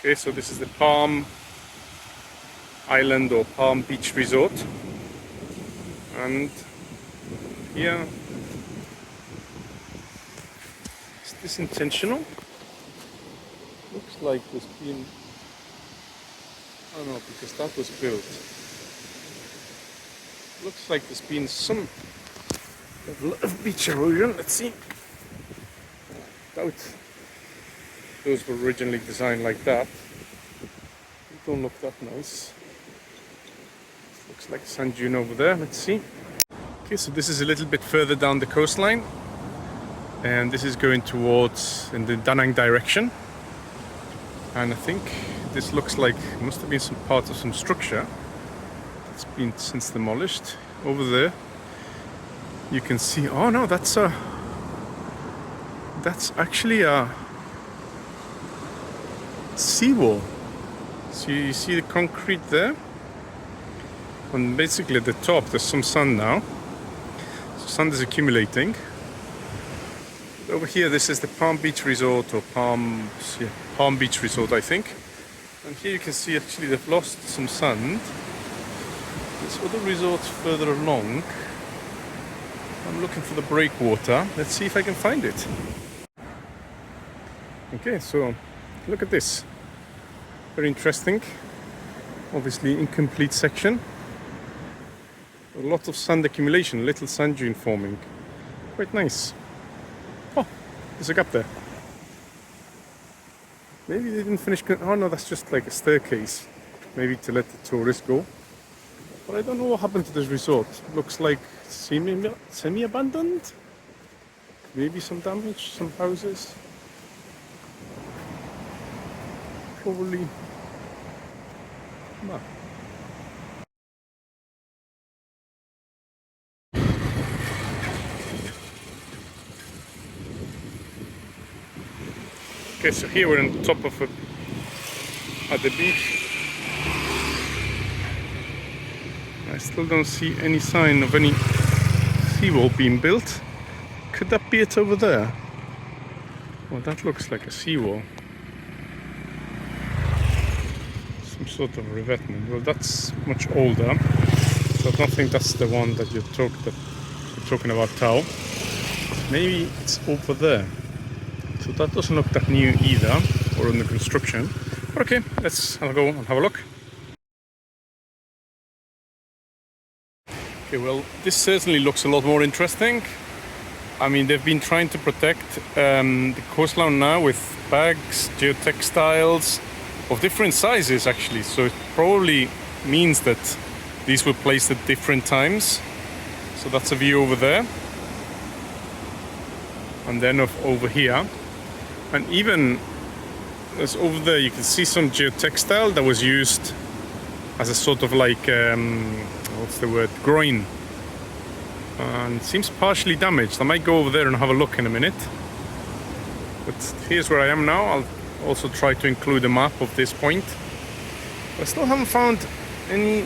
Okay, so this is the Palm Island or Palm Beach Resort, and here, is this intentional? Looks like there's been, I don't know, because that was built. Looks like there's been some level of beach erosion. Let's see. Doubt those were originally designed like that. They don't look that nice. Looks like a sand dune over there. Let's see. Okay, so this is a little bit further down the coastline, and this is going towards in the Da Nang direction. And I think this looks like it must have been some part of some structure that's been since demolished. Over there, you can see. Oh no, that's actually a seawall. So you see the concrete there, and basically at the top there's some sand now. So sand is accumulating. Over here, this is the Palm Beach Resort, or Palm Beach Resort, I think. And here you can see actually they've lost some sand. There's other resorts further along. I'm looking for the breakwater. Let's see if I can find it. Okay, so look at this. Very interesting. Obviously incomplete section. A lot of sand accumulation, little sand dune forming. Quite nice. Oh, there's a gap there. Maybe they didn't finish. Oh no, that's just like a staircase. Maybe to let the tourists go. But I don't know what happened to this resort. Looks like semi-abandoned. Maybe some damage, some houses. Probably. No. Okay, so here we're on top of at the beach. I still don't see any sign of any seawall being built. Could that be it over there? Well, that looks like a seawall. Some sort of revetment. Well, that's much older, so I don't think that's the one that you're talking about, Tao. Maybe it's over there. So that doesn't look that new either, or under construction. But okay, I'll go and have a look. Okay, well, this certainly looks a lot more interesting. I mean, they've been trying to protect the coastline now with bags, geotextiles of different sizes actually. So it probably means that these were placed at different times. So that's a view over there. And then over here. And even as over there, you can see some geotextile that was used as a sort of like, what's the word, groin. And it seems partially damaged. I might go over there and have a look in a minute. But here's where I am now. I'll also try to include a map of this point. I still haven't found any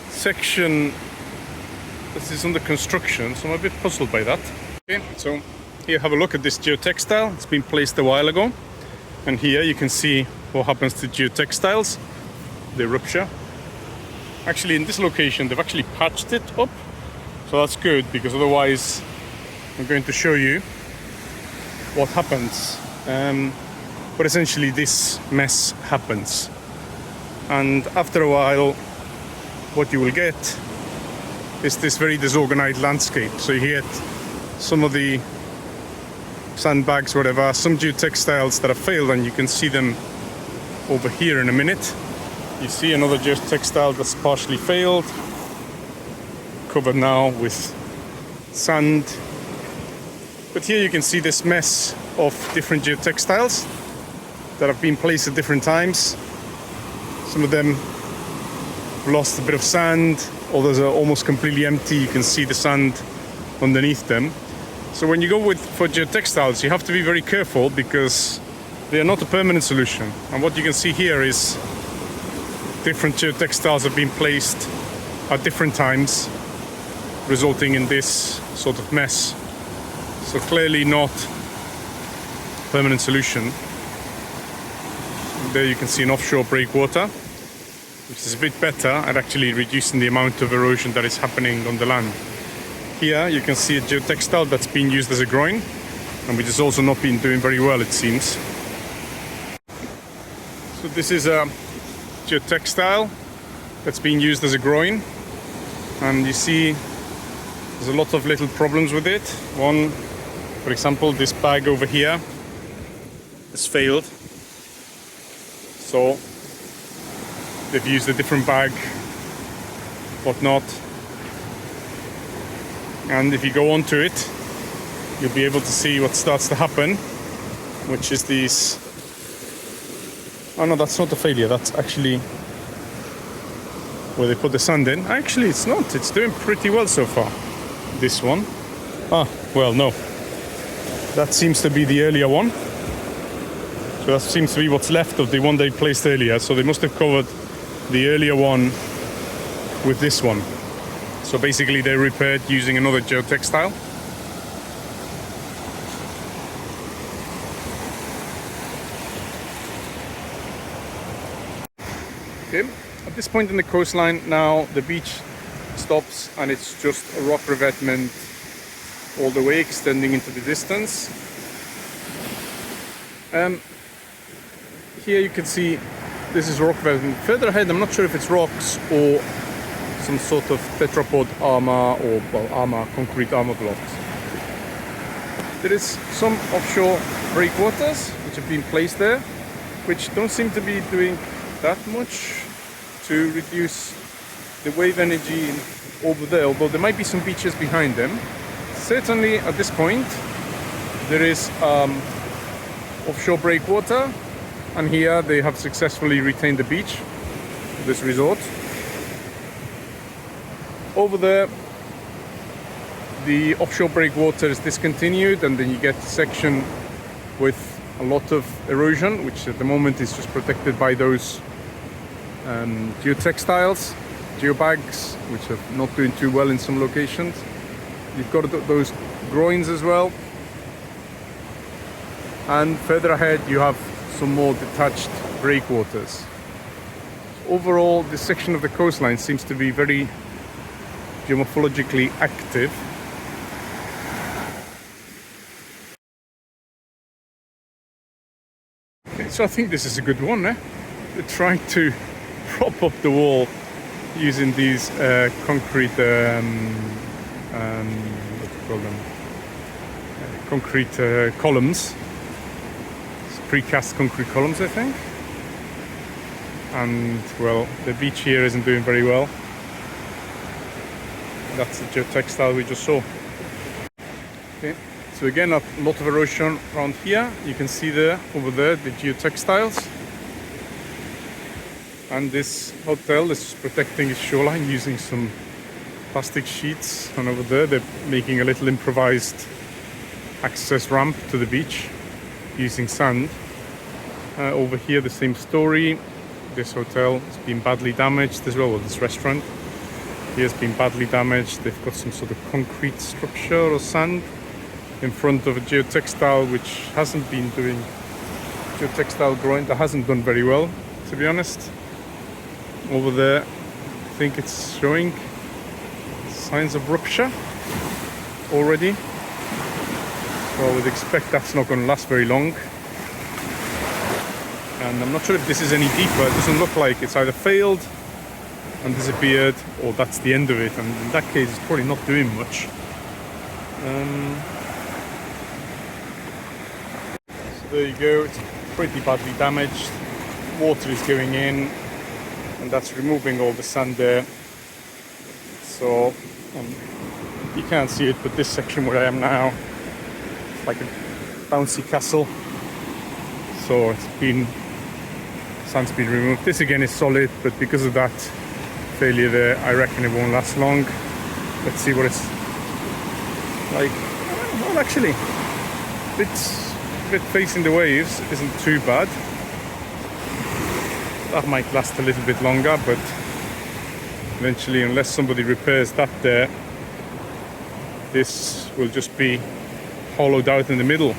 section that is under construction, so I'm a bit puzzled by that. Okay, so here, have a look at this geotextile. It's been placed a while ago. And here you can see what happens to geotextiles. They rupture. Actually, in this location, they've actually patched it up. So that's good, because otherwise I'm going to show you what happens. But essentially this mess happens. And after a while, what you will get is this very disorganized landscape. So you get some of the sandbags, whatever, some geotextiles that have failed, and you can see them over here in a minute. You see another geotextile that's partially failed, covered now with sand. But here you can see this mess of different geotextiles that have been placed at different times. Some of them have lost a bit of sand, others are almost completely empty. You can see the sand underneath them. So when you go for geotextiles, you have to be very careful, because they are not a permanent solution. And what you can see here is different geotextiles have been placed at different times, resulting in this sort of mess. So clearly not a permanent solution. There you can see an offshore breakwater, which is a bit better at actually reducing the amount of erosion that is happening on the land. Here you can see a geotextile that's being used as a groin, and which has also not been doing very well, it seems. So this is a geotextile that's being used as a groin, and you see there's a lot of little problems with it. One, for example, this bag over here has failed. So they've used a different bag, whatnot. And if you go onto it, you'll be able to see what starts to happen, which is these. Oh no, that's not a failure. That's actually where they put the sand in. Actually, it's not. It's doing pretty well so far. This one. Ah, well, no. That seems to be the earlier one. So that seems to be what's left of the one they placed earlier. So they must have covered the earlier one with this one. So basically they repaired using another geotextile. Okay, at this point in the coastline now the beach stops and it's just a rock revetment all the way extending into the distance. Here you can see this is rock revetment. Further ahead I'm not sure if it's rocks or some sort of tetrapod armor or armor, concrete armor blocks. There is some offshore breakwaters which have been placed there, which don't seem to be doing that much to reduce the wave energy over there, although there might be some beaches behind them. Certainly at this point there is offshore breakwater, and here they have successfully retained the beach, this resort. Over there the offshore breakwater is discontinued, and then you get a section with a lot of erosion, which at the moment is just protected by those geotextiles, geobags, which are not doing too well in some locations. You've got those groins as well, and further ahead you have some more detached breakwaters. Overall, this section of the coastline seems to be very geomorphologically active. Okay, so I think this is a good one, eh? They're trying to prop up the wall using these concrete what do you call them? Concrete columns. It's precast concrete columns, I think. And well, the beach here isn't doing very well. That's the geotextile we just saw. Okay, so again, a lot of erosion around here. You can see there, over there, the geotextiles. And this hotel is protecting its shoreline using some plastic sheets. And over there, they're making a little improvised access ramp to the beach using sand. Over here, the same story. This hotel has been badly damaged as well, or this restaurant. Here has been badly damaged. They've got some sort of concrete structure or sand in front of a geotextile which hasn't been doing geotextile groin, that hasn't done very well, to be honest. Over there, I think it's showing signs of rupture already. So I would expect that's not going to last very long. And I'm not sure if this is any deeper. It doesn't look like it's either failed and disappeared, or that's the end of it, and in that case it's probably not doing much. So there you go, it's pretty badly damaged. Water is going in and that's removing all the sand there. So you can't see it, but this section where I am now, it's like a bouncy castle. So sand's been removed. This again is solid, but because of that failure there, I reckon it won't last long. Let's see what it's like. Well, actually, bit facing the waves isn't too bad. That might last a little bit longer, but eventually, unless somebody repairs that there, this will just be hollowed out in the middle.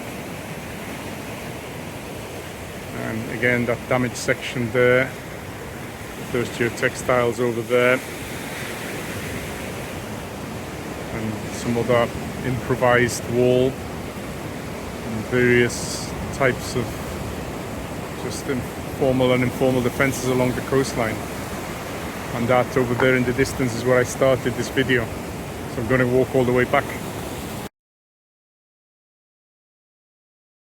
And again, that damaged section there, those geotextiles over there, and some other improvised wall and various types of just formal and informal defenses along the coastline. And that over there in the distance is where I started this video. So I'm going to walk all the way back.